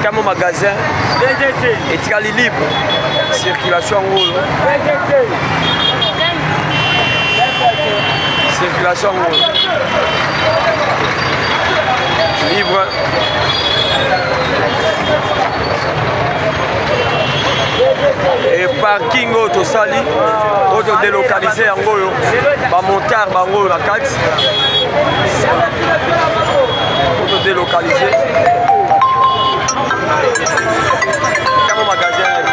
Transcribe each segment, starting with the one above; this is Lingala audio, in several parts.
Comme au magasin, et libre. Circulation rouge. Circulation rouge. Libre. Et parking auto sali, auto délocalisé en goyo, ba montar bango la 4. Auto délocalisé. Comme magasin.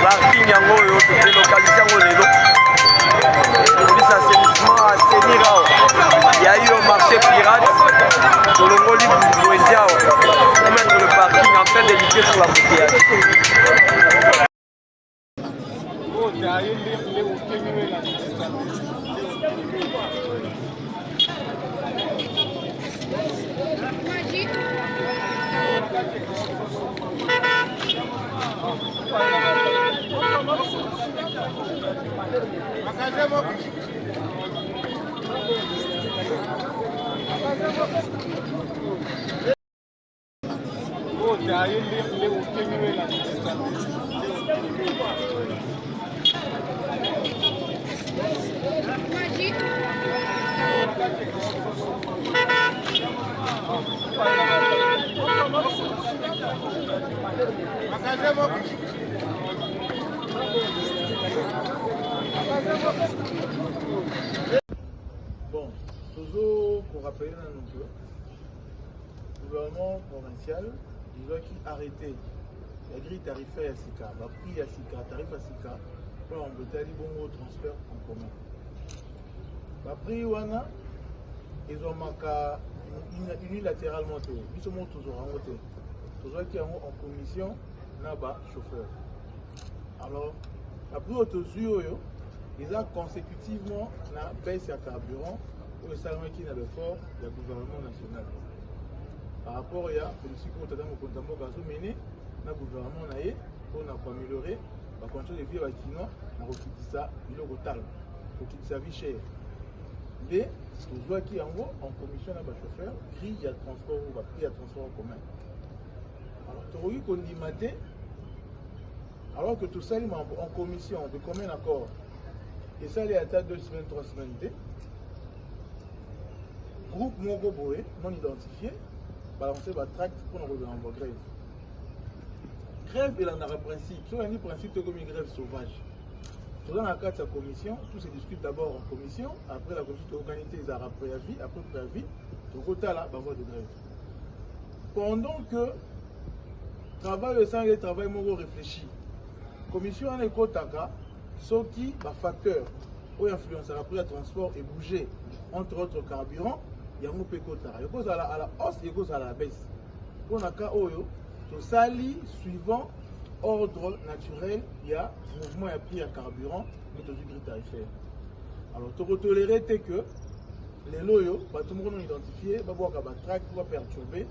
Parking en goyo, auto délocalisé en goyo. Police assainissement assainira. Il y a eu un marché pirate sur le Moli Bouéziao pour mettre le parking en fait d'éviter sur la bouteillage. Bon, toujours pour rappeler le gouvernement provincial, il a arrêté la grille tarifaire à Sika, le prix à Sika, tarif à Sika, pour embêter les bons transferts en commun. Le prix wana, ils ont marqué unilatéralement, ils sont toujours en côté. Toujours qui en commission, n'a-pas chauffeur. Alors, la prix autosuyo, ils ont consécutivement la baisse à carburant pour le salaire qui n'a fort du gouvernement national. Par rapport à ce que nous avons mené, le gouvernement pour améliorer la condition de vie à Kino, on a ça, il a vie chère. Mais, tout ce qui est en commission à chauffeur, grille à transport ou prix à transport en commun. Alors, tu as qu'on dit matin, alors que tout ça est en commission de commun accord. Et ça, il y a 2 semaines, 3 semaines. Groupe Mogoboé, non identifié, balancer la tract pour nous revenir en grève. Grève, il en a un principe. Soit il y a un principe comme une grève sauvage. Dans le cadre de sa commission, tout se discute d'abord en commission, après la commission organise les arabes préavis, après préavis, tout côté là, voie de grève. Pendant que travail sans le travail mogo réfléchi, commission en écotaka, sorti par facteur où influence après le transport et bouger entre autres carburants, il y a un peu kotara. Il y a à la hausse, il y a à la baisse. Pour un cas oyo, tout sali suivant ordre naturel, il y a mouvement et prix à carburant, mais tout grille tarifaire. Alors, tu peux tolérer que les loyaux, tout le monde identifié, va voir qu'à track va perturber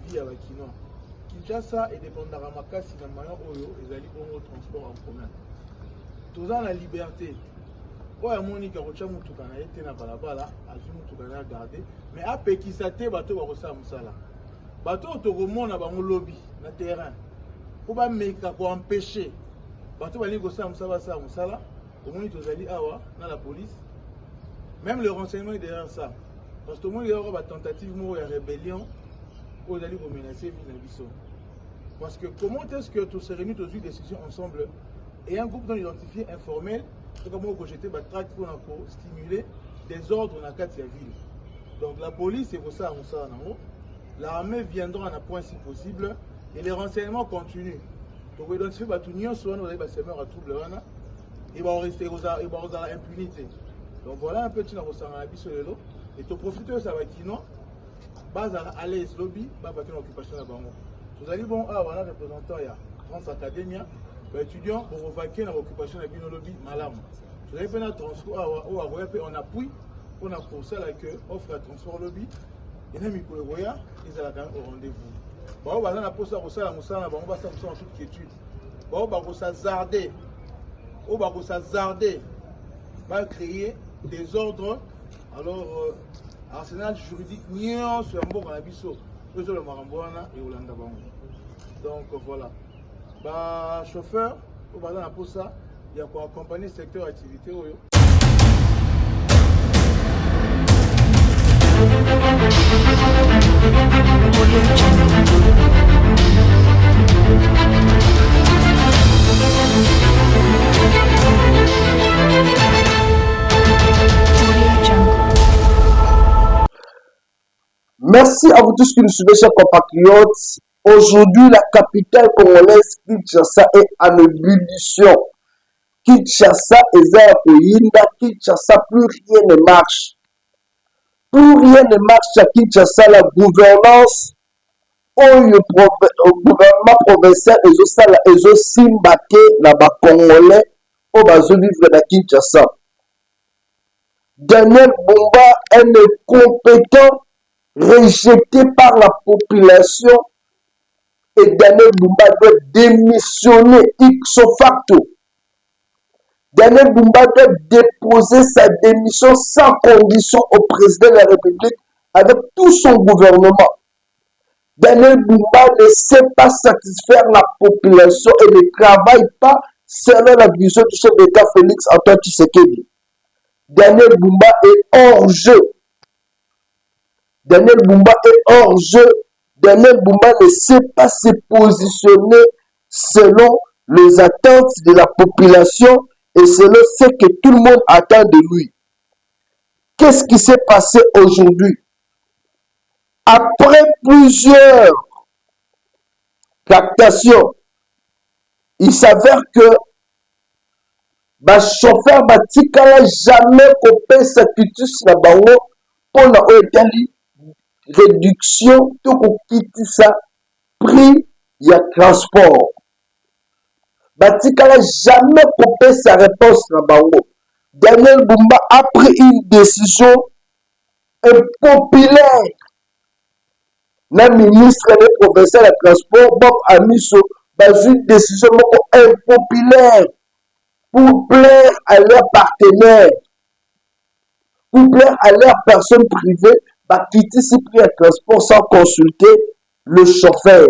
via la Kino. Kinshasa est dépendant de la si la manière oyo, ils allaient au transport en commun. Tout ça, la liberté. Ouais, Monique, Rocha Moutoukana était na balabala, Azum Moutoukana a gardé, mais à Pekisate, bateau va ressembler à ça. Bateau, tu remontes dans le lobby, dans le terrain. Pour empêcher, bateau va aller ressembler à ça, au moins ils allaient dans la police. Même le renseignement est derrière ça. Parce que tout le monde, il y aura une tentative de rébellion, où ils allaient menacer Vinabiso. Parce que comment est-ce que tous ces réunis, tous des décisions ensemble, et un groupe non identifié informel, comment on jeter des tracts pour stimuler des ordres dans la carte de la ville. Donc la police, c'est pour ça, l'armée viendra à un point si possible, et les renseignements continuent. Donc on identifie que tout le monde va se mettre à trouble, et va rester aux impunité. Donc voilà un petit peu et tu profites de ça avec Kino, base à l'aise lobby, base à l'occupation de la banque. Vous allez bon, voilà représentant il y a France Academia, étudiants pour vaquer dans l'occupation de la lobby, madame. Vous avez fait un transport, on appuie, on a pour ça que offre un transport lobby, et même pour le voyage, ils allaient au rendez-vous. Bon, on a posé ça, on va en toute quiétude. Bon, on va s'azarder, va créer des ordres, alors arsenal juridique nyonso ya mboka na biso oyo le makambo wana ekolanda bango. Donc voilà, ba chauffeur oyo baza na posa ya koaccompagner secteur activité oyo. Merci à vous tous qui nous suivez, chers compatriotes. Aujourd'hui, la capitale congolaise, Kinshasa, est en ébullition. Kinshasa est à Koyinda. Kinshasa, plus rien ne marche. Plus rien ne marche à Kinshasa. La gouvernance, le gouvernement provincial, et aussi Simbake, là-bas, Congolais, au bazo vivre à Kinshasa. Daniel Bumba est incompétent, rejeté par la population, et Daniel Bumba doit démissionner ipso facto. Daniel Bumba doit déposer sa démission sans condition au président de la République avec tout son gouvernement. Daniel Bumba ne sait pas satisfaire la population et ne travaille pas selon la vision du chef d'État Félix Antoine Tshisekedi. Daniel Bumba est hors jeu. Daniel Bumba est hors jeu. Daniel Bumba ne sait pas se positionner selon les attentes de la population et selon ce que tout le monde attend de lui. Qu'est-ce qui s'est passé aujourd'hui? Après plusieurs captations, il s'avère que le chauffeur batikala jamais copé sa quitus na bango pour la réduction tout quitter sa prix ya transport. Batikala jamais copé sa réponse na bango. Daniel Bumba a pris une décision impopulaire. Le ministre des provincial de transport, Bob Amiso, a une décision impopulaire pour plaire à leurs partenaires, pour plaire à leurs personnes privées, va quitter ce prix de transport sans consulter le chauffeur.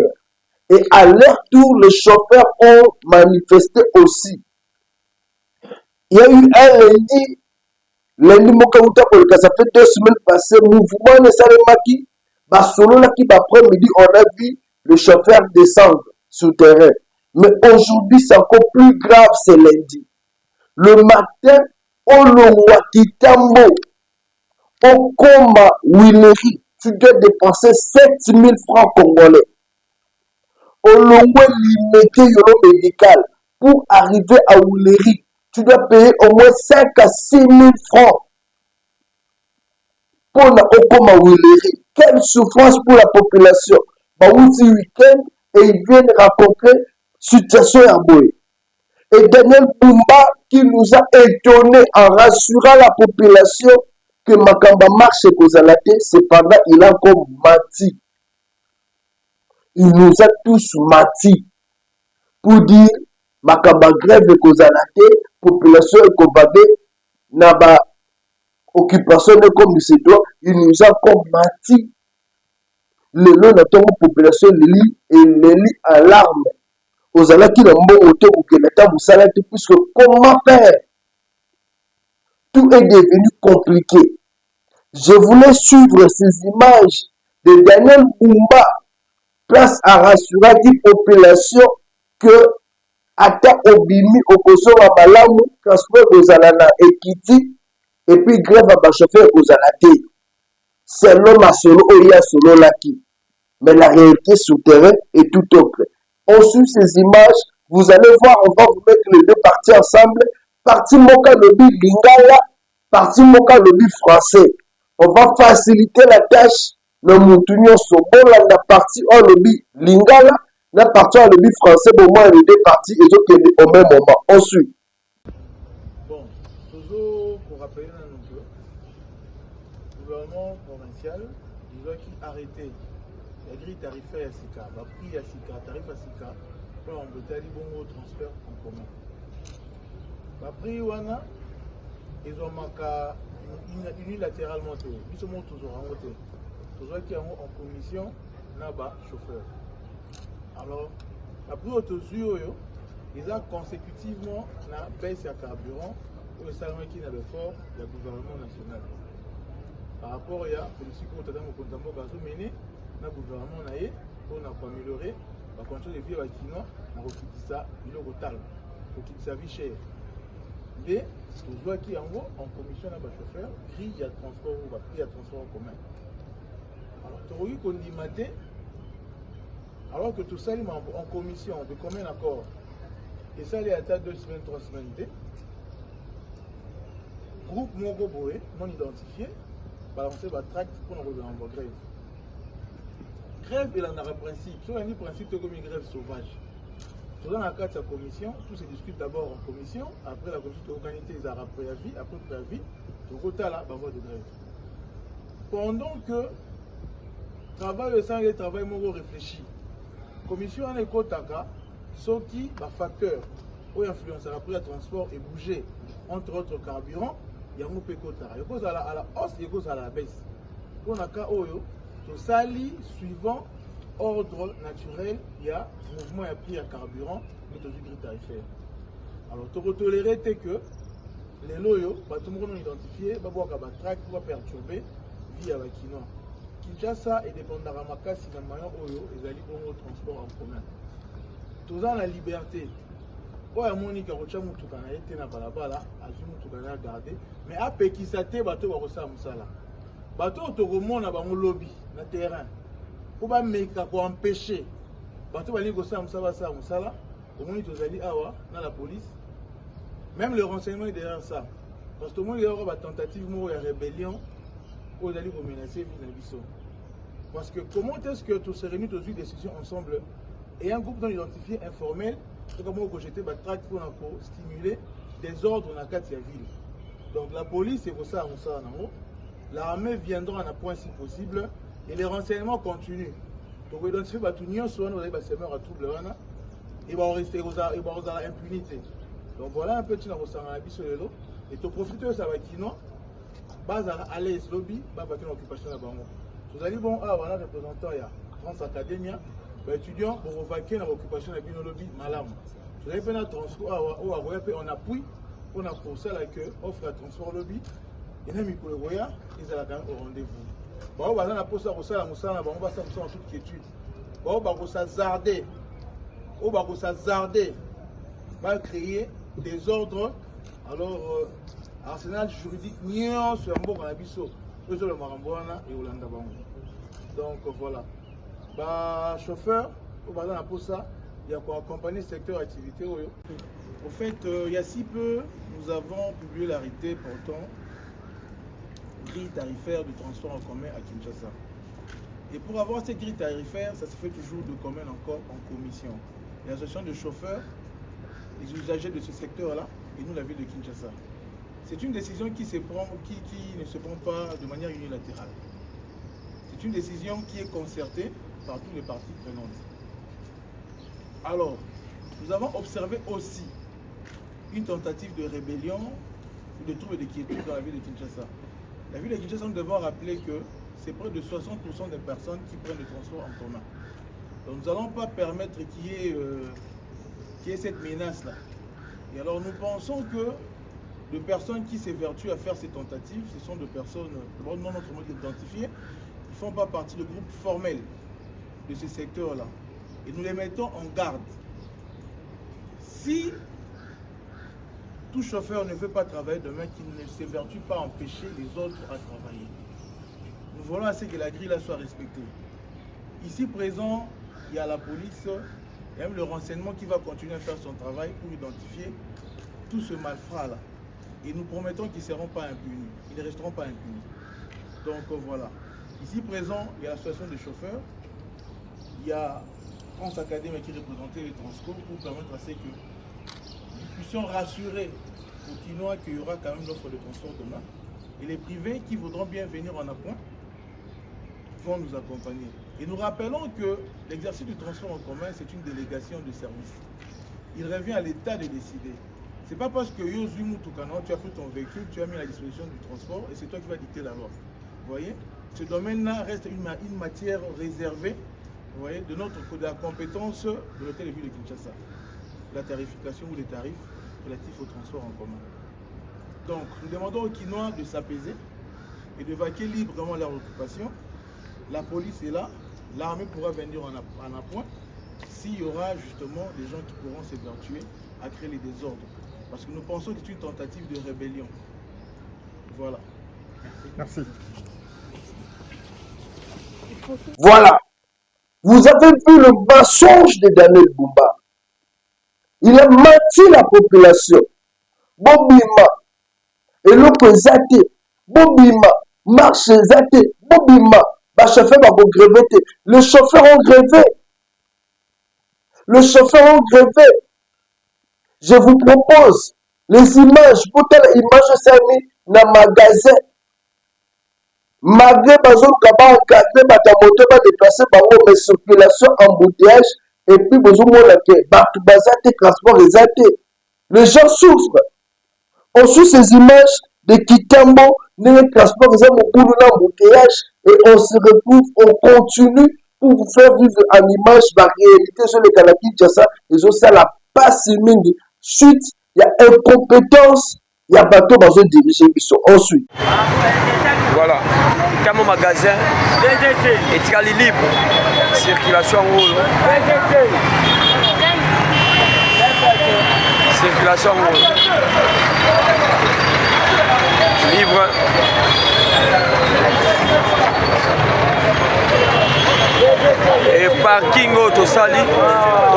Et à leur tour, les chauffeurs ont manifesté aussi. Il y a eu un lundi, ça fait 2 semaines passées, mouvement de Salemaki, après-midi, on a vu le chauffeur descendre sous terrain. Mais aujourd'hui, c'est encore plus grave, c'est lundi. Le matin, au Longwa-Kitambo, au Koma Wileri, tu dois dépenser 7000 francs congolais. Au Longwa-Limete Yolo Médical, pour arriver à Wileri, tu dois payer au moins 5 à 6 000 francs. Pour la Okoma Wileri. Quelle souffrance pour la population. Baouti week-end et ils viennent raconter situation Herboé. Et Daniel Bumba qui nous a étonnés en rassurant la population que Makamba marche et Kozalate, cependant il a encore menti. Il nous a tous menti pour dire Makamba grève et Kozalate, population et Kovade, Naba occupation de comme il doit, il nous a encore menti. Le nom de la population lit et les lit à l'arme. Aux alliés qui n'ont pas été ou que l'État vous salade, puisque comment faire? Tout est devenu compliqué. Je voulais suivre ces images de Daniel Bumba, place à rassurer la population que Ata Obimi, opposant à Malamu, transport aux Alana et Kiti, et puis grève à chauffeur aux Alate. C'est l'homme à solo, Oya solo Laki. Mais la réalité souterraine est tout autre. On suit ces images, vous allez voir, on va vous mettre les deux parties ensemble. Partie Moka Lobby Lingala, partie Moka Lobby français. On va faciliter la tâche. Le Moutounion Sobo, la partie en lobby Lingala, la partie en lobby français, au moins les deux parties, ils ont été au même moment. On suit. Bon, toujours pour rappeler le gouvernement provincial, ils ont arrêté la grille tarifaire à Sika, le prix à Sika, tarif à Sika, pour embêter les bons transferts en commun. Le prix, ils ont marqué unilatéralement. Nous sommes toujours en côté. Toujours qui en commission, là-bas, chauffeur. Alors, après autosur, ils ont consécutivement la baisse à carburant pour le salaire qui n'a le fort du gouvernement national. Par rapport à la politique que nous avons menée, le gouvernement pour améliorer la condition de vie à Kinois, on a ça, il a sa vie chère. Mais, toujours qui en commission, là, chauffeur, grille à transport ou prix à transport en commun. Alors, tu as qu'on dit matin, alors que tout ça, en commission, de combien d'accord? Et ça, il est à 2 semaines, 3 semaines. Groupe Mogoboé, non identifié, balancer la tract pour nous revenir en grève. Grève, il en a un principe. Soit il y a un principe comme une grève sauvage. Dans la carte de la commission, tout se discute d'abord en commission, après la commission d'organiser les arabes préavis, après préavis, le quota là, va avoir de grève. Pendant que travail sans les travail mon réfléchi. Commission en écotaka, sorti par facteur où influence après le transport et bouger entre autres carburants, il y a un peu quota. Il y a cause à la hausse, il y a cause à la baisse. Pour le cas où tout sali suivant ordre naturel, il y a mouvement et prix à carburant, notre grille tarifaire. Alors, tu peux tolérer que les loyaux, tout le monde identifié, va voir qu'à track pour perturber vie à la Kinois. Kinshasa est dépendant de Ramaka, si le moyen Oyo, ils allaient au transport en commun. Tout ça, la liberté. Oya Monika Rocha Moutoukana était na balabala, Azu Moutoukana gardé, mais à Pekisate, bateau va ressembler à Moussala. Bateau, tu remontes dans le lobby, dans le terrain. Pour pas empêcher bateau va aller gosser à Moussala, au moins ils allaient dans la police. Même le renseignement est derrière ça. Parce que tout le monde il y aura une tentative de rébellion où ils allaient menacer Vinabiso. Parce que comment est-ce que tous se réunissent tous une décision ensemble et un groupe non identifié informel, c'est comme on jeter la traque pour stimuler des ordres dans la ville. Donc la police c'est pour ça à Moussala. L'armée viendra en un point si possible. Et les renseignements continuent. Donc, on identifie que tout le monde soit à trouble et va rester aux impunité. Donc, voilà un peu de choses sur le lot. Et tu profites de ça, Kinois, base à l'aise lobby, base à l'occupation de la banque. Vous allez bon, voilà, représentant, il y a France Academia, étudiants pour vaquer l'occupation de la lobby, malam. Vous allez faire un transport, on appuie, on a pour ça que offre un transport lobby. Et même pour le Roya, ils allaient quand même au rendez-vous. On va en toute quiétude. On va créer des ordres. Alors, arsenal juridique, sur un bon abisso, le Marambouana et Olanda Bango. Donc voilà. Chauffeur, on va dans la posa, il y a pour accompagner le secteur activité. Au fait, il y a si peu, nous avons publié l'arrêté portant grille tarifaire du transport en commun à Kinshasa. Et pour avoir cette grille tarifaire, ça se fait toujours de commun encore en commission. L'association de chauffeurs, les usagers de ce secteur-là, et nous, la ville de Kinshasa. C'est une décision qui ne se prend pas de manière unilatérale. C'est une décision qui est concertée par tous les parties prenantes. Alors, nous avons observé aussi une tentative de rébellion ou de troubles de quiétude dans la ville de Kinshasa. La ville de Kinshasa, nous devons rappeler que c'est près de 60% des personnes qui prennent le transport en commun. Donc nous n'allons pas permettre qu'il y ait cette menace-là. Et alors nous pensons que les personnes qui s'évertuent à faire ces tentatives, ce sont des personnes non notre mode identifiées, qui ne font pas partie du groupe formel de ce secteur-là. Et nous les mettons en garde. Si tout chauffeur ne veut pas travailler demain, qu'il ne s'évertue pas à empêcher les autres à travailler. Nous voulons assez que la grille là soit respectée. Ici présent, il y a la police et même le renseignement qui va continuer à faire son travail pour identifier tout ce malfrat là. Et nous promettons qu'ils ne seront pas impunis. Ils ne resteront pas impunis. Donc voilà. Ici présent, il y a l'association des chauffeurs. Il y a France Académie qui représentait les transports pour permettre à ce que nous puissions rassurer aux Kinois qu'il y aura quand même l'offre de transport demain. Et les privés qui voudront bien venir en appoint vont nous accompagner. Et nous rappelons que l'exercice du transport en commun, c'est une délégation de service. Il revient à l'État de décider. C'est pas parce que Yozumu Tukano, tu as pris ton véhicule, tu as mis à la disposition du transport et c'est toi qui vas dicter la loi. Vous voyez, ce domaine-là reste une matière réservée, vous voyez, de la compétence de l'hôtel de ville de Kinshasa. La tarification ou les tarifs relatifs au transport en commun. Donc, nous demandons aux Kinois de s'apaiser et de vaquer librement leur occupation. La police est là, l'armée pourra venir en appoint s'il y aura justement des gens qui pourront s'évertuer à créer les désordres. Parce que nous pensons que c'est une tentative de rébellion. Voilà. Merci. Voilà. Vous avez vu le mensonge de Daniel Bumba. Il a menti la population. Bobima. Et l'autre zate. Bobima. Marche zate. Bobima. Bah, chauffeur va vous gréver. Les chauffeurs ont grévé. Les chauffeurs ont grévé. Je vous propose les images. Pour telle image, c'est mis dans le magasin. Malgré bazon kaba encadré batamoto ba déplacer bango mais circulation embouteillage et puis besoin la que batou bazate transport exaté. Les gens souffrent. On suit ces images de Kitambo, les transports ils ont beaucoup d'embouteillage et on se retrouve, on continue pour vous faire vivre en image la réalité sur les Kanaki Tchassa. Ils ont ça la passe mingi. Suite, il y a incompétence, il y a bateau bazon dirigé qui sont ensuite. Voilà. Comme au magasin, et tu libre. Circulation en haut. Circulation en haut. Libre. Et parking auto sali,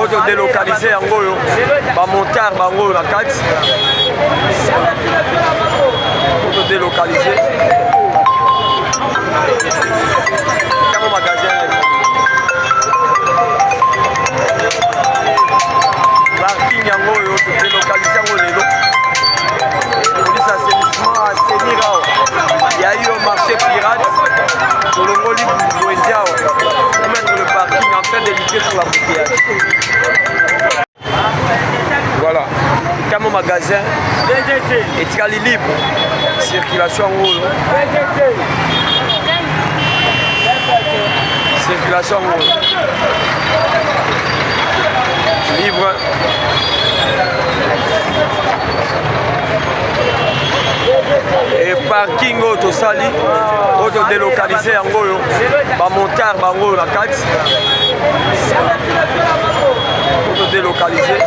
auto délocalisé en goyo, ba montar bango la 4. Auto délocalisé. Comme au magasin. Parking en goyo, auto délocalisé en goyo. Police assainissement, assainir. Il y a eu un marché pirate. Sur le Moli Bouendiao, pour mettre le parking en train d'éviter sur la bouteillage. Voilà, comme au magasin, et tu libre. Circulation en haut. Circulation en haut. Libre. Et parking auto sali, auto délocalisé en goyo, ba montar bango la 4. Auto délocalisé.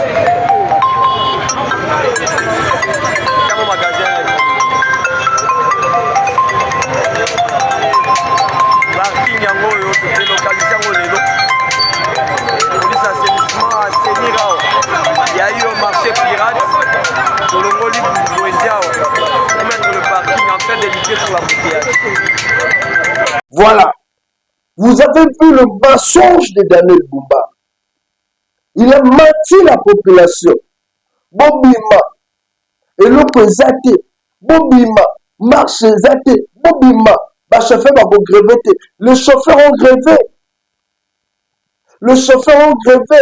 Comme au magasin. Parking en goyo, auto délocalisé en goyo. Police assainissement, assainir. Il y a eu un marché pirate sur le Moli Bouendiao pour mettre le parking en train d'éviter sur la bouteillage. Voilà. Vous avez vu le mensonge de Daniel Bumba. Il a menti la population. Bobima. Et l'autre zate. Bobima. Marche zate. Bobima. Bah, chauffeur va vous gréver. Les chauffeurs ont grévé. Les chauffeurs ont grévé.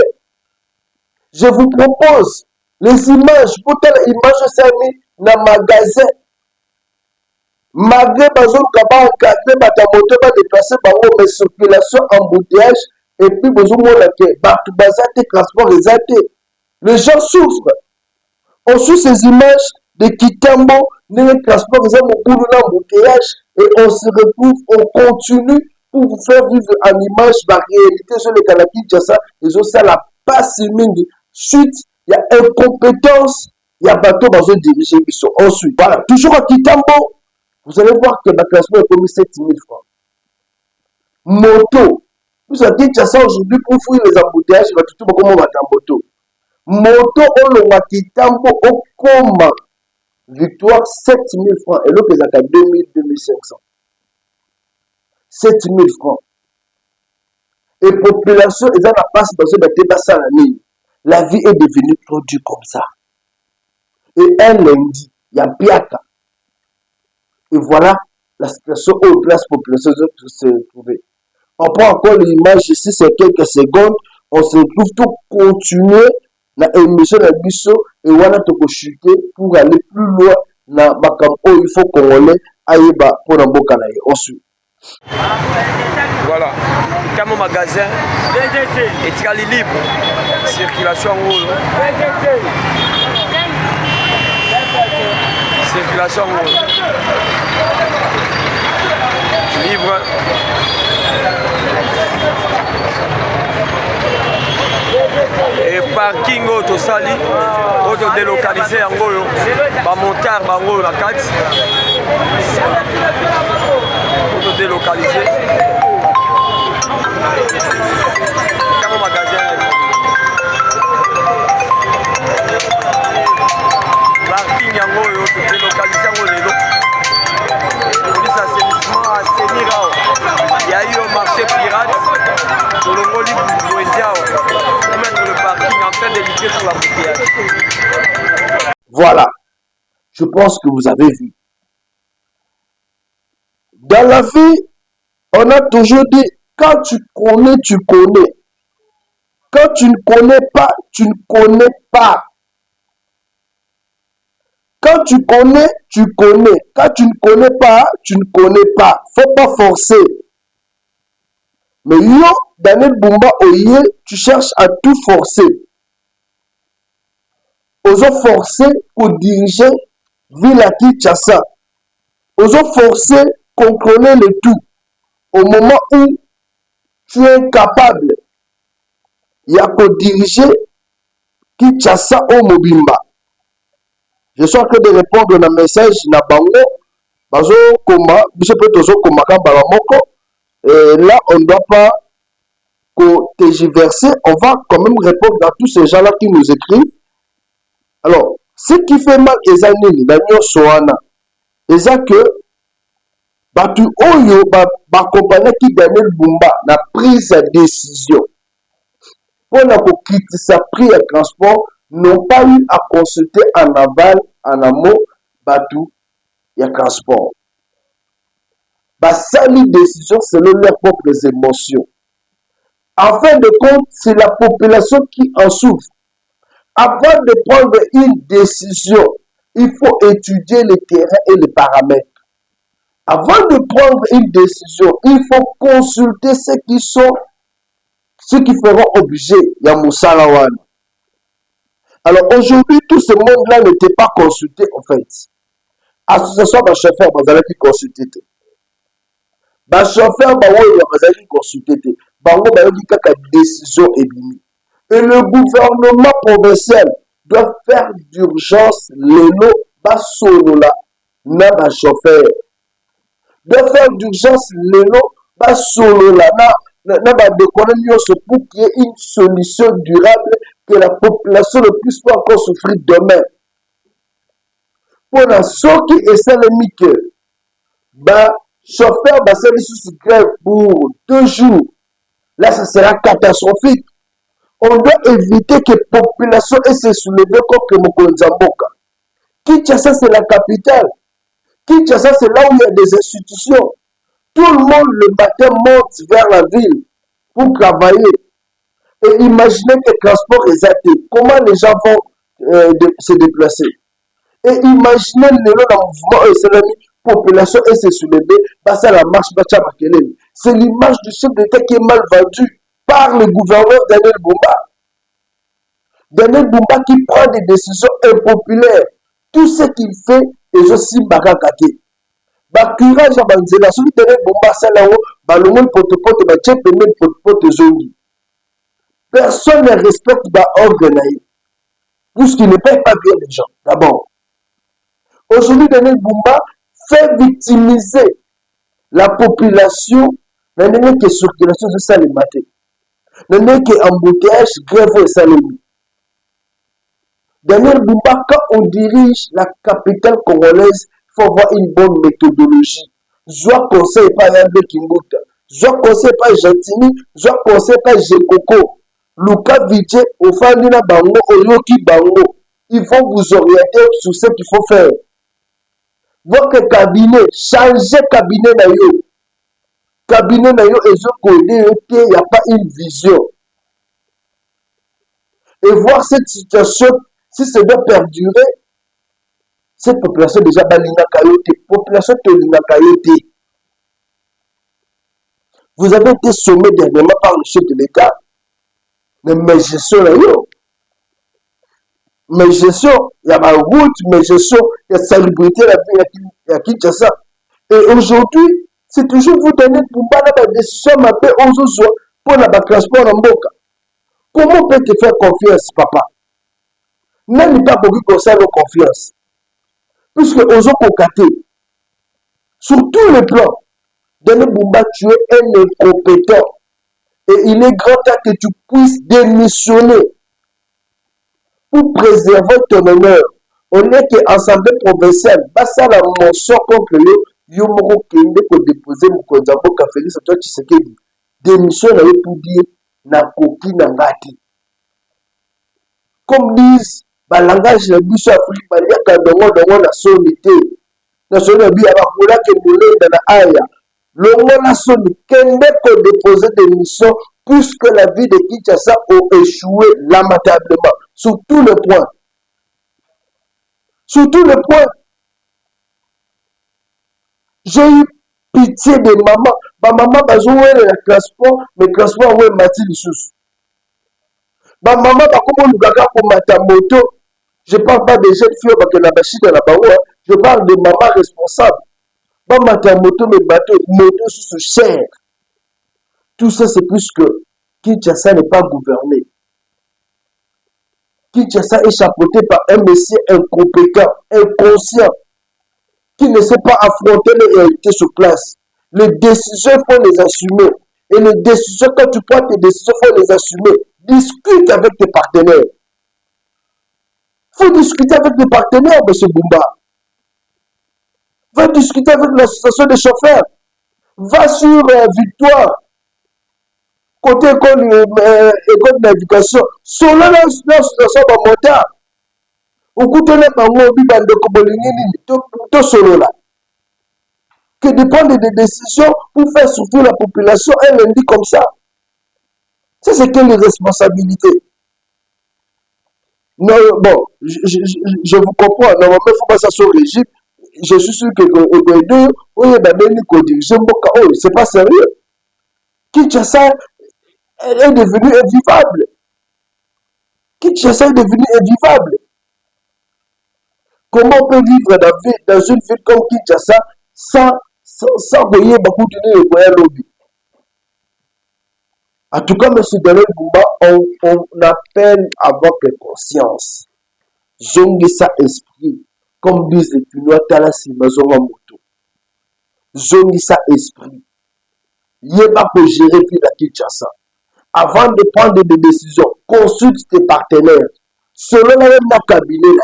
Je vous propose les images. Pour telle image, c'est mis dans le magasin. Malgré bazon kaba encadré batamoto ba déplacer bango mais circulation embouteillage et puis besoin la que batou bazate transport exaté. Les gens souffrent. On suit ces images de Kitambo, les transports ils ont beaucoup d'embouteillage et on se retrouve, on continue pour vous faire vivre en image la réalité sur les Kanaki Tchassa. Ils ont ça la passe mingi. Suite, il y a incompétence, il y a bateau bazon dirigé qui sont ensuite. Voilà, toujours à Kitambo. Vous allez voir que le classement est commis 7 000 francs. Moto. Vous avez dit que ça aujourd'hui pour fouiller les embouteillages, il va tout comment on va en moto. Moto, on le voit qui tambo au combat. Victoire 7 000 francs. Et l'autre, il a 2 000, 2 500. 7 000 francs. Et population, ils ont la passe parce que le débat à la ligne. La vie est devenue trop dure comme ça. Et un lundi, il y a Piaka. Et voilà la situation où la population se trouver. On prend encore l'image ici, c'est quelques secondes. On se retrouve tout continuer dans l'émission de Bisso et wana tokochuter pour aller plus loin na makambo oyo il faut congolais ayeba mpona mboka na ye. Ensuite voilà, comme magasin etikali libre circulation ngolo circulation ngolo libre et parking oyo tosali oyo todélocalize yango oyo bamontare bango oyo na kati oyo todélocalize kama magasin parking yango oyo todélocalize yango lelo police assainissement assainir awa ya yo marché pirate tolongoli bwenzi awa pour mettre le parking afin d'éviter sur la bouteillage. voilà, je pense que vous avez vu. Dans la vie, on a toujours dit, quand tu connais, tu connais. Quand tu ne connais pas, tu ne connais pas. Quand tu connais, tu connais. Quand tu ne connais pas, tu ne connais pas. Faut pas forcer. Mais yo, Daniel Bumba Oye, tu cherches à tout forcer. Osons forcer pour diriger Ville Kinshasa. Osons forcer contrôler le tout. Au moment où tu es incapable, il y a pour diriger Kinshasa au Mobimba. Je suis en train de répondre à un message na bango. Bazo koma, biso pe tozo koma kambala moko. Et là, on ne doit pas tergiverser. On va quand même répondre à tous ces gens-là qui nous écrivent. Alors, ce qui fait mal, eza nini na nyonso wana. Eza que batu oyo compagnie qui Daniel Bumba na prise de décision. Pour la sa prix de transport n'ont pas eu à consulter en aval, en amont, batu ya transport. Basali décision selon leurs propres émotions. En fin de compte, c'est la population qui en souffre. Avant de prendre une décision, il faut étudier le terrain et les paramètres. Avant de prendre une décision, il faut consulter ceux qui feront objet ya Moussalawan. Alors aujourd'hui, tout ce monde-là n'était pas consulté en fait. Association de chauffeurs, vous allez consulter. Les chauffeurs, vous allez consulter. Vous allez décision ébimie. Et le gouvernement provincial doit faire d'urgence les lots basolola na ba chauffeur. Doit faire d'urgence les lots basolola na ba décoller pour qu'il y ait une solution durable que la population ne puisse pas encore souffrir demain. Pour ceux qui essaient de que ba chauffeur va se sous grève pour 2 jours. Là, ça sera catastrophique. On doit éviter que la population se soulève contre Mokonzamboka. Kinshasa, c'est la capitale. Kinshasa, c'est là où il y a des institutions. Tout le monde le matin monte vers la ville pour travailler. Et imaginez que le transport est athée. Comment les gens vont se déplacer? Et imaginez le mouvement islamique, population et se soulever, passer à la marche, c'est l'image du chef d'État qui est mal vendue par le gouverneur Daniel Bumba. Daniel Bumba qui prend des décisions impopulaires. Tout ce qu'il fait est aussi barakate. Courage à Banzela, celui de Daniel Bumba, c'est là-haut, le pote-pote, le pote-pote zongi. Personne ne respecte l'ordre naïf. Puisqu'il ne paye pas bien les gens, d'abord. Aujourd'hui, Daniel Bumba fait victimiser la population dans les circulation de Salimate. Dans les embouteillages, grève et Salimi. Daniel Bumba, quand on dirige la capitale congolaise, il faut avoir une bonne méthodologie. Soit conseil par Yandé Kimbuta, soit conseil par Jantini, soit conseil par Jekoko. Luka Vidje, Ofandina Bango, Oyoki Bango. Ils vont vous orienter sur ce qu'il faut faire. Votre cabinet, changez cabinet na yo. Cabinet na yo, il n'y a pas une vision. Et voir cette situation si ça doit perdurer, cette population déjà balinga kayote, population tolinga kayote. Vous avez été sommé dernièrement par le chef de l'État, mais mes gestions là, mes gestions, il y a ma route, mes gestions, il y a salubrité, il y a Kinshasa. Et aujourd'hui, c'est toujours vous donner pour la décision pour la transport en Mboka. Comment peut te faire confiance, papa? Même pas beaucoup comme ça, confiance. Puisque aux autres sur tous les plans, Denis Bumba, tu es un incompétent. Et il est grand temps que tu puisses démissionner pour préserver ton honneur. On est qu'Assemblée provinciale, ça la motion contre le Yomoro Kende pour déposer Mkonzambo Félix Antoine Tshisekedi. Démission pour dire na koki na ngati. Comme disent, le langage de l'Union africaine, il y a la solité. La solité, il y a la aya. Le monde a sonné, Kende pour déposer des missions, puisque la vie de Kinshasa a échoué lamentablement. Sur tous les points. Sur tous les points. J'ai eu pitié de maman. Ma maman a joué le classement, mais le classement a mati les sous. Ma maman a comme le gaga pour ma moto. Je ne parle pas des jeunes filles qui ont machine dans la baoua. Je parle de maman responsable. Ma moto, mes bateaux, moto sous cher. Tout ça, c'est plus que Kinshasa n'est pas gouverné. Kinshasa est chapeauté par un monsieur incompétent, inconscient, qui ne sait pas affronter les réalités sur place. Les décisions, il faut les assumer. Et les décisions, quand tu prends tes décisions, il faut les assumer. Discute avec tes partenaires. Il faut discuter avec tes partenaires, M. Bumba. Va discuter avec l'association des chauffeurs. Va sur Victoire. Côté école de navigation. Selon l'association de motard. Au coup de tout solo là. Que dépendre des décisions pour faire surtout la population, elle le dit comme ça. Ça, c'est quelle responsabilité? Non, bon, je vous comprends. Normalement, il ne faut pas s'asseoir au régime. Je suis sûr que c'est pas sérieux. Kinshasa est devenu invivable. Kinshasa est devenu invivable. Comment on peut vivre dans une ville comme Kinshasa sans voyer beaucoup de lobby? En tout cas, M. Daniel Bumba, on appelle à votre conscience. Zongisa esprit. Comme disent les Pinois, Talasi Mazonga Moto. Zongisa esprit. Yeba pour gérer la Kinshasa. Avant de prendre des décisions, consulte tes partenaires. Selon la même cabinet,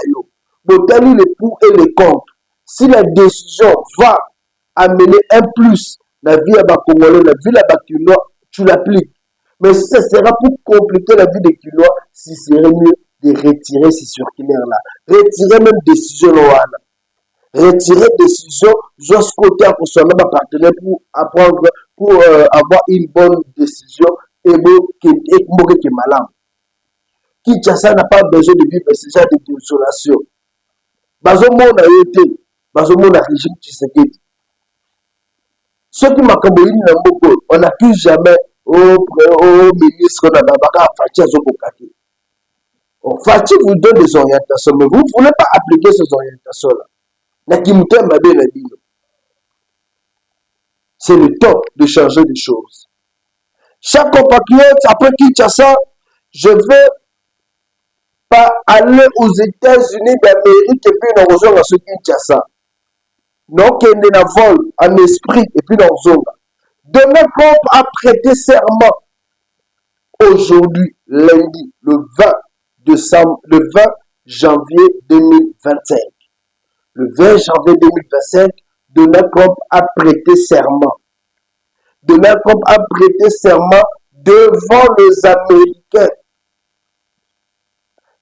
botani les pour et les contre. Si la décision va amener un plus, la vie à Congolais, la vie à Kinois, tu l'appliques. Mais si ce sera pour compliquer la vie des Kinois, si serait mieux de retirer ces circulaires-là. Retirer même décision loana. Retirer décision jusqu'au côté pour soi-même un partenaire pour apprendre, pour avoir une bonne décision et qui est malade. Kinshasa n'a pas besoin de vivre ce genre de désolation. Bazomona yote, bazomona régime Tshisekedi. Ceux qui m'ont dit on n'a plus jamais au ministre on a pas Fachi Azobokake. Fachi vous donne des orientations, mais vous ne voulez pas appliquer ces orientations-là. C'est le temps de changer les choses. Chaque compatriote, après Kinshasa, je veux pas aller aux États-Unis d'Amérique et puis nous rejoindre à ce Kinshasa. Donc, il y a un vol en esprit et puis nous rejoindre. Demain, Trump a prêté serment aujourd'hui, lundi, le 20 janvier 2025. Le 20 janvier 2025, Donald Trump a prêté serment. Donald Trump a prêté serment devant les Américains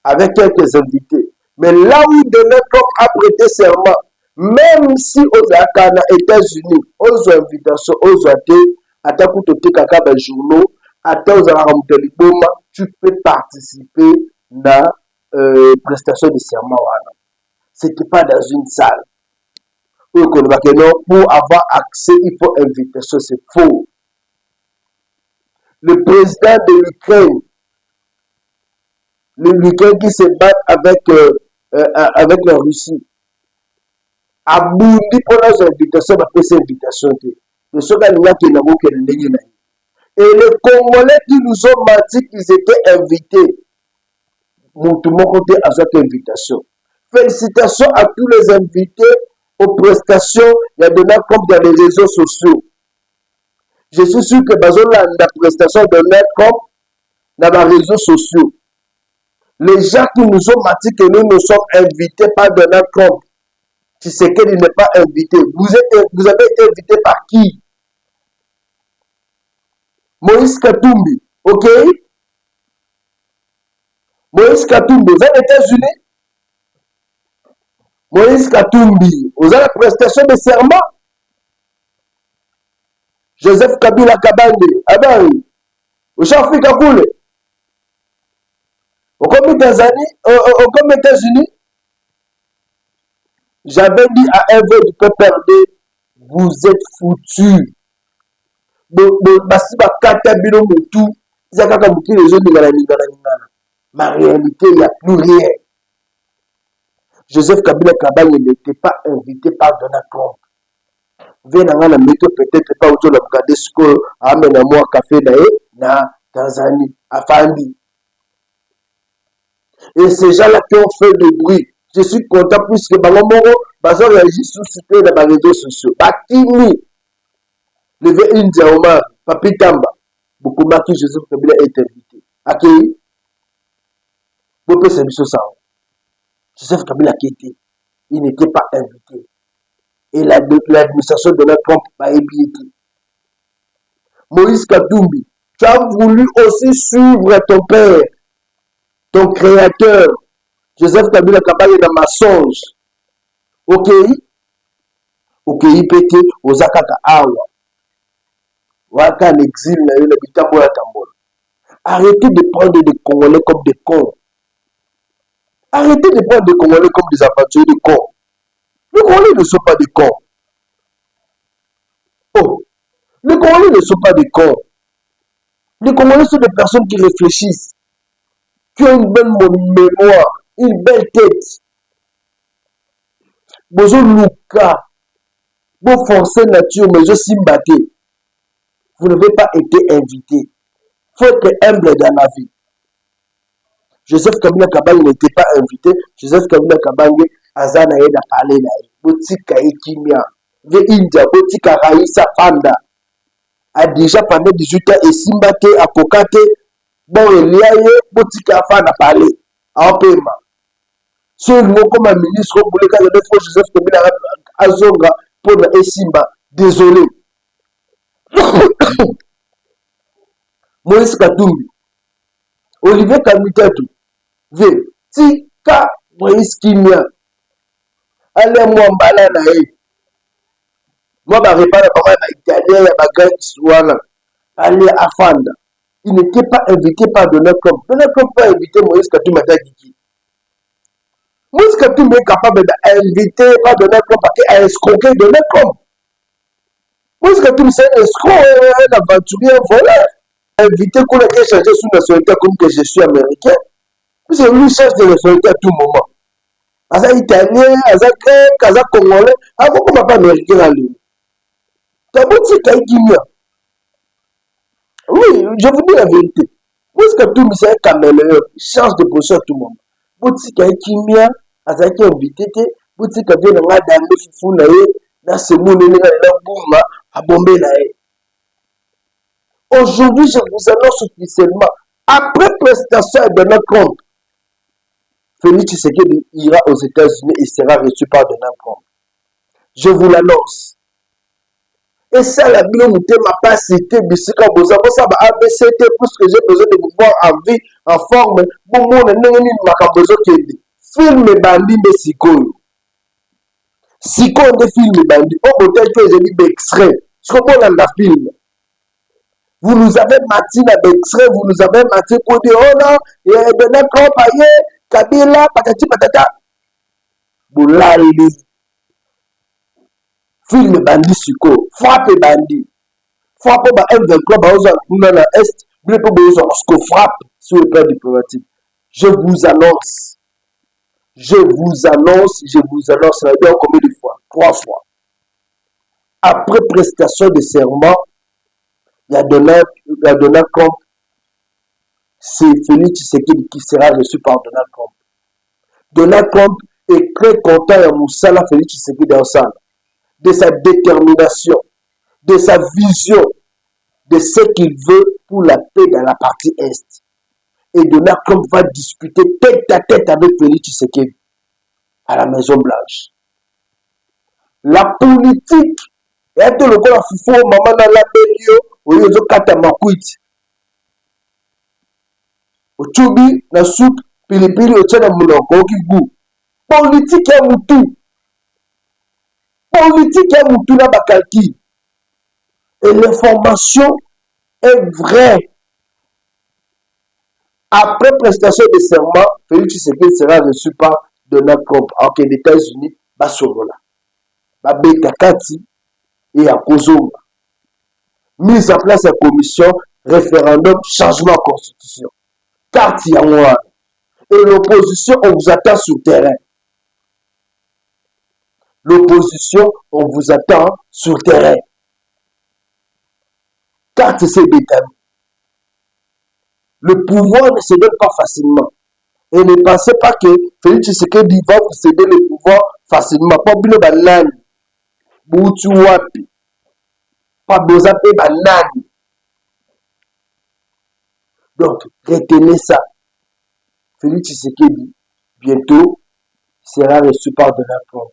avec quelques invités. Mais là où Donald Trump a prêté serment, même si aux États-Unis, aux invitations, aux athées, à ta journaux, à ta tu peux participer dans prestation de serment. C'était pas dans une salle. Pour avoir accès, il faut invitation. C'est faux. Le président de l'Ukraine qui se bat avec la Russie, a bondi pour nos invitations, ma petite invitation. Et les Congolais qui nous ont menti qu'ils étaient invités, tout le monde a cette invitation. Félicitations à tous les invités aux prestations, il y a de là comme dans les réseaux sociaux. Je suis sûr que la prestation de net comme dans les réseaux sociaux. Les gens qui nous ont menti que nous sommes invités par Donald Trump, tu sais qu'il n'est pas invité. Vous avez été invité par qui? Moïse Katumbi, ok? Moïse Katumbi, vous êtes aux États-Unis? Moïse Katumbi, vous avez la prestation de serment? Joseph Kabila Kabande, Abari, au Afrique Koule, au comme États-Unis, j'avais dit à un peu du peuple perdre, vous êtes foutus. Ma réalité, il n'y a plus rien. Joseph Kabila Kabane n'était pas invité par Donald Trump. Peut-être pas autour de regarder ce que amène à moi café na Tanzanie, Afandi. Et ces gens-là qui ont fait le bruit, je suis content puisque Bangamoro, Bazar réagit sous dans les réseaux sociaux. Bakini, levé India Omar, Papi Tamba, beaucoup marqué Joseph Kabila est invité. Aki, Bopé Sebiso Sao. Joseph Kabila qui était, il n'était pas invité. Et l'administration de Donald Trump a été. Moïse Katumbi, tu as voulu aussi suivre ton père, ton créateur, Joseph Kabila Kabala dans mensonge. Ok? Ok, il pété aux Akaka Awa. Waka l'exil, arrêtez de prendre des Congolais comme des cons. Arrêtez de prendre des Congolais comme des aventuriers de cons. Les Congolais ne sont pas des cons. Oh, les Congolais ne sont pas des cons. Les Congolais sont des personnes qui réfléchissent, qui ont une bonne mémoire, une belle tête. Bozo Luka, vous forcez nature, mais je suis battu. Vous n'avez pas été invité. Il faut être humble dans la vie. Joseph Kabila Kabanga n'était pas invité. Joseph Kabila Kabanga Azana Yeda parlé naï. Botika Ekimia. Ve India, Botika Raïsa Fanda. A déjà pendant 18 ans et Simbate, à Kokate. Bon, il y a eu Botika Fanda parlé. En paiement. Ce mot comme un ministre, pour le cas de fois Joseph Kabila Azonga pour le Esimba. Désolé. Moïse Katumbi. Olivier Kamitetu. Ve, tika Moïse Kimia. Allez, moi, mbala na e. Moi, je ne pas italien, il allez à Fanda. Il n'était pas invité par Donald Trump. Donald Trump n'a pas invité Moïse Katumbi à Diki. Moïse Katumbi est capable d'inviter par Donald Trump parce qu'il a escroqué Donald Trump. Moïse Katumbi, c'est un escroc, un aventurier, un voleur. Invité qu'on a changé sous nationalité comme que je suis américain. C'est lui qui change de nationalité à tout moment. Aza italien, aza grec, aza congolais, aza comme pas américain à lui. T'as beau dire qu'il y a. Oui, je vous dis la vérité. Moïse Katumbi, c'est un caméléon. Il change de position à tout moment. Bouti qu'il y a, aza qui invité, bouti qu'il y a un dame fou naé, dans ce monde, il y a un boum à bomber naé. Aujourd'hui, je vous annonce officiellement, après prestation de Donald Trump, Félix Tshisekedi ira aux États-Unis et sera reçu par Donald Trump. Je vous l'annonce. Et ça, la Bible ne m'a pas cité, Bissika Boza, ça va ABCT, puisque j'ai besoin de vous voir en vie, en forme. Bon, mon ennemi m'a besoin de film bandi de Sikoyo. Sikoyo de film bandi. Oh, peut-être que j'ai dit extrait. Je comprends dans la film. Vous nous avez menti dans l'extrait, vous nous avez menti pour dire, oh non, Donald Trump, Kabila patati patata bolali film bandi siko frappe bandi frappe ba M23 baoza kuna na est bile po bozo ko frappe sur le plan diplomatique. Je vous annonce la bien combien de fois? 3 fois. Après prestation de serment, il y a Donald Trump. C'est Félix Tshisekedi qui sera reçu par Donald Trump. Donald Trump est très content de Moussala Félix Tshisekedi ensemble, de sa détermination, de sa vision, de ce qu'il veut pour la paix dans la partie Est. Et Donald Trump va discuter tête à tête avec Félix Tshisekedi à la Maison Blanche. La politique, et tout le monde a foufou, maman dans la belio, ou yozo kata makuiti. Ochubi, na soupe, pilipili, ochana munoko, okigu. Politique ya mutu. Politique ya mutu na bakalki. Et l'information est vraie. Après prestation de serment, Félix Tshisekedi sera reçu par Donald Trump. Alors que les États-Unis, basorola. Babeta Kati et à Kozonga. Mise en place la commission, référendum, changement de constitution. Carte Yangoua. Et l'opposition, on vous attend sur le terrain. L'opposition, on vous attend sur le terrain. Carte CBT. Le pouvoir ne se donne pas facilement. Et ne pensez pas que Félix Tshisekedi va vous céder le pouvoir facilement. Pas bien banane. Boutu wapi. Pas besoin de banane. Donc, retenez ça. Félix Tshisekedi, bientôt, sera reçu par Donald Trump.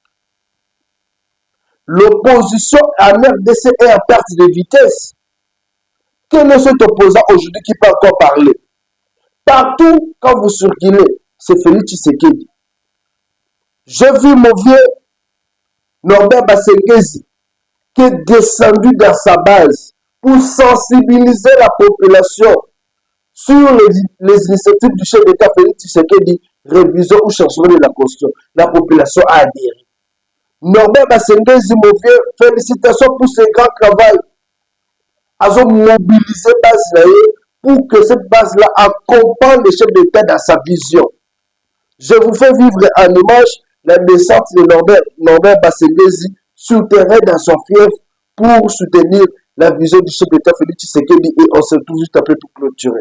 L'opposition en RDC est en perte de vitesse. Quel est cet opposant aujourd'hui qui peut encore parler? Partout, quand vous circulez, c'est Félix Tshisekedi. J'ai vu mon vieux Norbert Basengezi qui est descendu dans sa base pour sensibiliser la population sur les initiatives du chef d'État Félix Tshisekedi, révision ou changement de la Constitution. La population a adhéré. Norbert Basengezi, mon vieux, félicitations pour ce grand travail. Ils ont mobilisé base pour que cette base-là accompagne le chef d'État dans sa vision. Je vous fais vivre en image la naissance de Norbert Basengezi sur le terrain dans son fief pour soutenir la vision du chef d'État Félix Tshisekedi et on se retrouve juste après pour clôturer.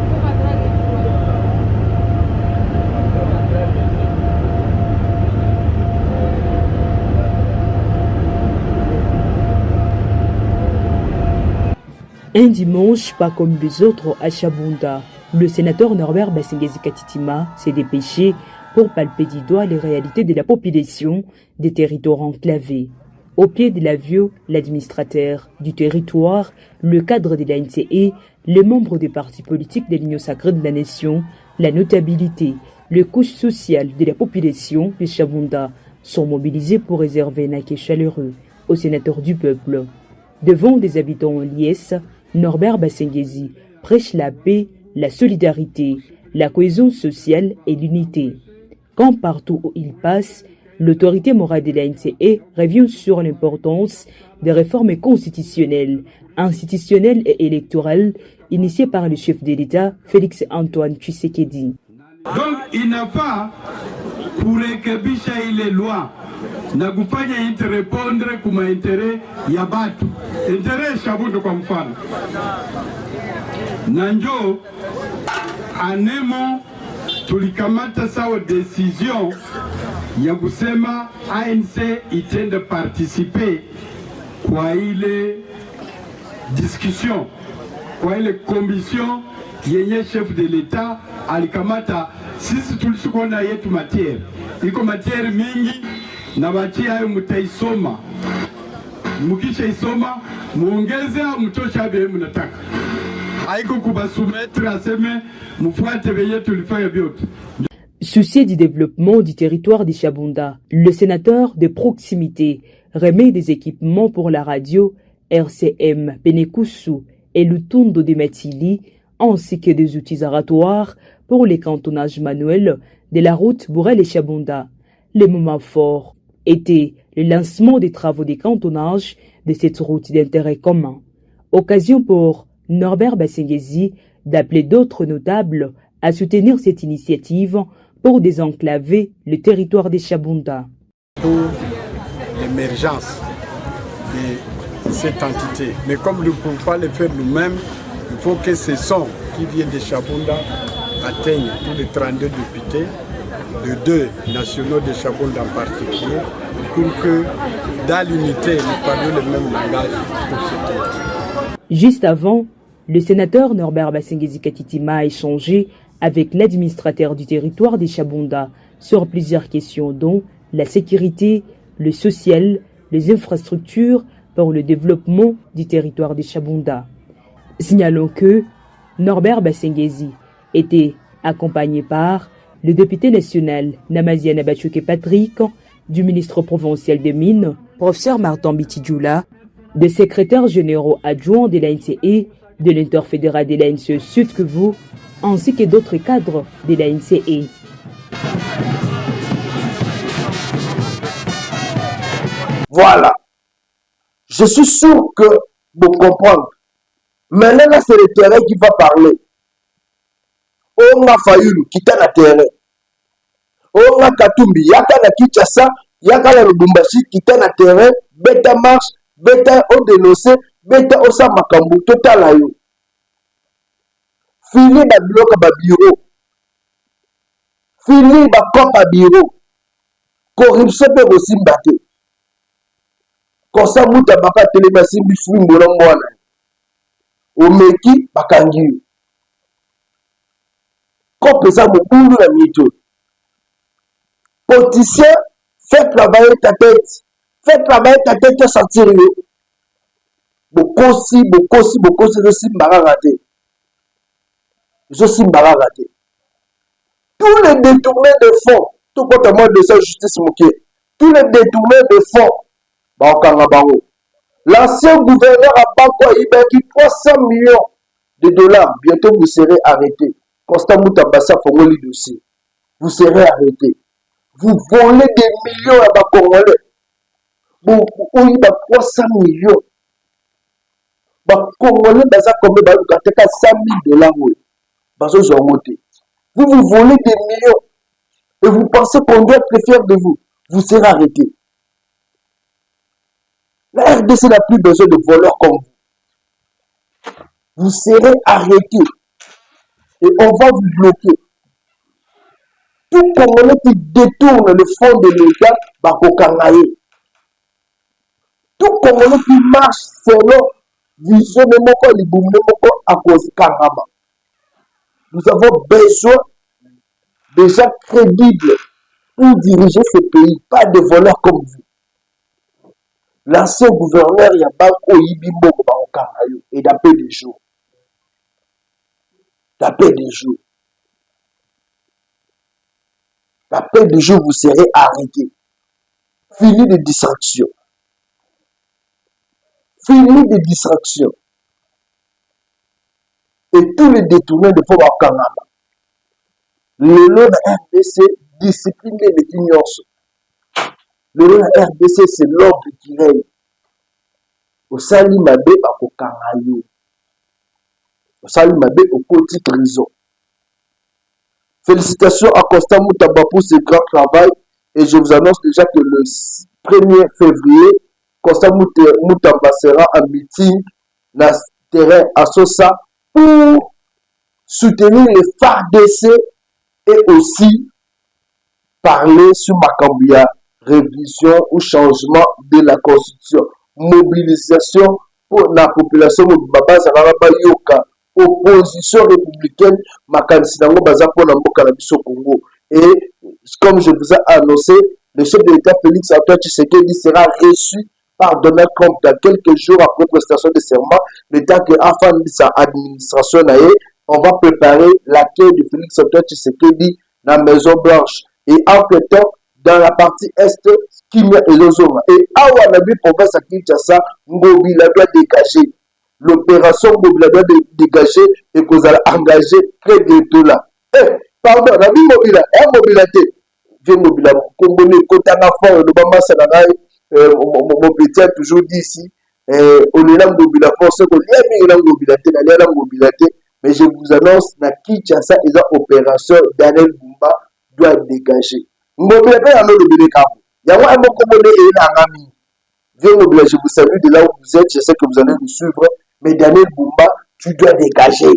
Un dimanche, pas comme les autres à Chabunda, le sénateur Norbert Basengezi Katitima s'est dépêché pour palper du doigt les réalités de la population des territoires enclavés. Au pied de l'avion, l'administrateur du territoire, le cadre de la NCE, les membres des partis politiques de l'Union sacrée de la nation, la notabilité, les couches sociales de la population de Chabunda sont mobilisés pour réserver un accueil chaleureux au sénateur du peuple. Devant des habitants en liesse, Norbert Basengezi prêche la paix, la solidarité, la cohésion sociale et l'unité. Quand partout où il passe, l'autorité morale de la NCE revient sur l'importance des réformes constitutionnelles, institutionnelles et électorales initiées par le chef de l'État, Félix-Antoine Tshisekedi. Donc, il n'a pas pour rekebisha ile loi na kufanya interrépondre kuma intérêt ya batu. Intérêt Shabunda kwa mfano. Na njo anemo tulikamata sawa decision ya kusema ANC itende participer kwa ile discussion, kwa ile commission yenye chef de l'État alikamata. Sisi tulisukona yetu matiere, iko matiere mingi na bachia hayo mutaisoma, mukisha isoma muongeze au mtosha abe mnataka, haiko kubasumetre aseme mufuate beye tulifanya vyote. Soucieux du développement du territoire de Chabunda, le sénateur de proximité remet des équipements pour la radio RCM Penekusu et Lutundo de Matili ainsi que des outils aratoires pour les cantonnages manuels de la route Bourel et Chabunda. Le moment fort était le lancement des travaux de cantonnage de cette route d'intérêt commun. Occasion pour Norbert Basengezi d'appeler d'autres notables à soutenir cette initiative pour désenclaver le territoire des Chabunda. Pour l'émergence de cette entité. Mais comme nous ne pouvons pas le faire nous-mêmes, il faut que ces sons qui viennent de Chabunda atteignent tous les 32 députés, les 2 nationaux de Chabunda en particulier, pour que dans l'unité, nous parlions le même langage pour ce territoire. Juste avant, le sénateur Norbert Basengezi Katitima a échangé avec l'administrateur du territoire des Chabunda sur plusieurs questions dont la sécurité, le social, les infrastructures pour le développement du territoire des Chabunda. Signalons que Norbert Basengezi était accompagné par le député national Namaziana Bachoke Patrick, du ministre provincial des Mines, professeur Martin Bitidjoula, des secrétaires généraux adjoints de l'ANCE, de l'interfédéral de l'ANCE Sud-Kivu, ainsi que d'autres cadres de l'ANCE. Voilà. Je suis sûr que vous comprenez. Maintenant, là, c'est le terrain qui va parler. On a failli quitter le terrain. On a Katumbi, Yaka na Kinshasa, Yaka na Lubumbashi, quitter le terrain, bêta marche, bêta au dénoncé, bêta au Samakambu, total à yo. Fini ba bloc ba bureau. Fini ba cop à bureau. Corruption peut aussi mbattre. Kosa muta baka telemasi bifu mbona. Omeki bakangi. Kopesa mobundu na mito. Politicien, fais travailler ta tête. Fais travailler ta tête à sentir yo. Bokosi de simbara raté. Je suis raté. Tous les détournés de fonds, tout comptement de sa justice moquée, tous les détournés de fonds, l'ancien gouverneur a pas quoi, il a dit 300 millions de dollars. Bientôt vous serez arrêté. Constant Moutabassa Fongoli dossier. Vous serez arrêté. Vous volez des millions à Congolais. Vous avez 300 millions. Congolais, ça comme 100 000 $. Vous volez des millions. Et vous pensez qu'on doit être fier de vous. Vous serez arrêté. La RDC n'a plus besoin de voleurs comme vous. Vous serez arrêté. Et on va vous bloquer. Tout Congolais qui détourne le fonds de l'État va Kokangaye. Tout Congolais qui marche selon vision de Moko Liboum de Moko à cause Karama. Nous avons besoin de gens crédibles pour diriger ce pays, pas de voleurs comme vous. L'ancien gouverneur Yabanko Yibimbo Baokanayo et d'après des jours. D'après des jours. D'après des jours, vous serez arrêté. Fini de distraction. Fini de distraction. Et tous les détournés de Foba Kanama. Le lot de RDC discipline les ignorances. Le lot de RDC, c'est l'ordre qui règne. Au Sali Mabé, à Kokanayo. Au Sali Mabé, au petit prison. Félicitations à Constant Moutaba pour ce grand travail. Et je vous annonce déjà que le 1er février, Constant Moutaba sera en meeting dans le terrain à Sosa pour soutenir les FARDC et aussi parler sur Makambia, révision ou changement de la constitution, mobilisation pour la population de Baba Zaraba Yoka, opposition républicaine, Makansinango Bazapo Namboka Nabiso Congo. Et comme je vous ai annoncé, le chef de l'État Félix Antoine Tshisekedi sera reçu par Donald Trump dans quelques jours après prestation de serment, le temps que afin de sa administration, on va préparer l'accueil de Félix Antoine Tshisekedi dans la Maison Blanche. Et entre-temps, dans la partie est, Kimia et Lozoma. Et à Wanabi, province à Kinshasa, Ngobi la doit dégager. l'opération mobile doit dégager et que vous allez engager très bientôt là. Pardon, la vie mobile, mobilité. Vie mobile, Congolais, côté à la fois, le Bama Sanagaï, mon petit a toujours dit ici, on est là mobile, force qu'on y a mis la mobilité, mais je vous annonce, la Kinshasa, et l'opération Daniel Bumba doit dégager. Mobilité, il y a un mobile cabo. Il y a un Congolais et un ami. Vie mobile, je vous salue de là où vous êtes, je sais que vous allez nous suivre, mais Daniel Bumba, tu dois dégager.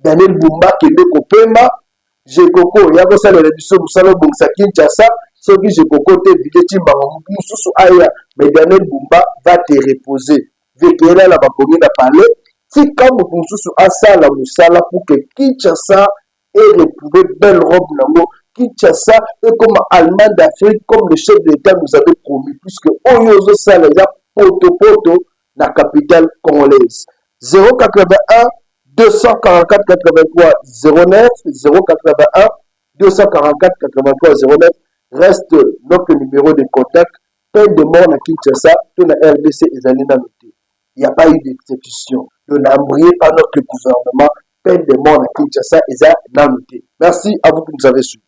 Daniel Bumba, qui est Kopema, j'ai coco, il y a que ça, la réduction, vous savez, bon, ça Kinshasa, ceux qui j'ai coco, t'es vidéo, mais Daniel Bumba va te reposer. Vékéla, la bakomi, la parler, si quand vous sous à ça, la moussala, pour que Kinshasa ait retrouvé belle robe, nango, Kinshasa est comme Allemagne d'Afrique, comme le chef de l'État nous avait promis, puisque Oyozo Sala, il y a poto, la capitale congolaise. 081 244 83 09 081 244 83 09 reste notre numéro de contact. Peine de mort à Kinshasa, tout la RDC est allé dans noté. Il n'y a pas eu d'exécution. On a embrouillé par notre gouvernement. Peine de mort à Kinshasa est allé noté. Merci à vous qui nous avez suivis.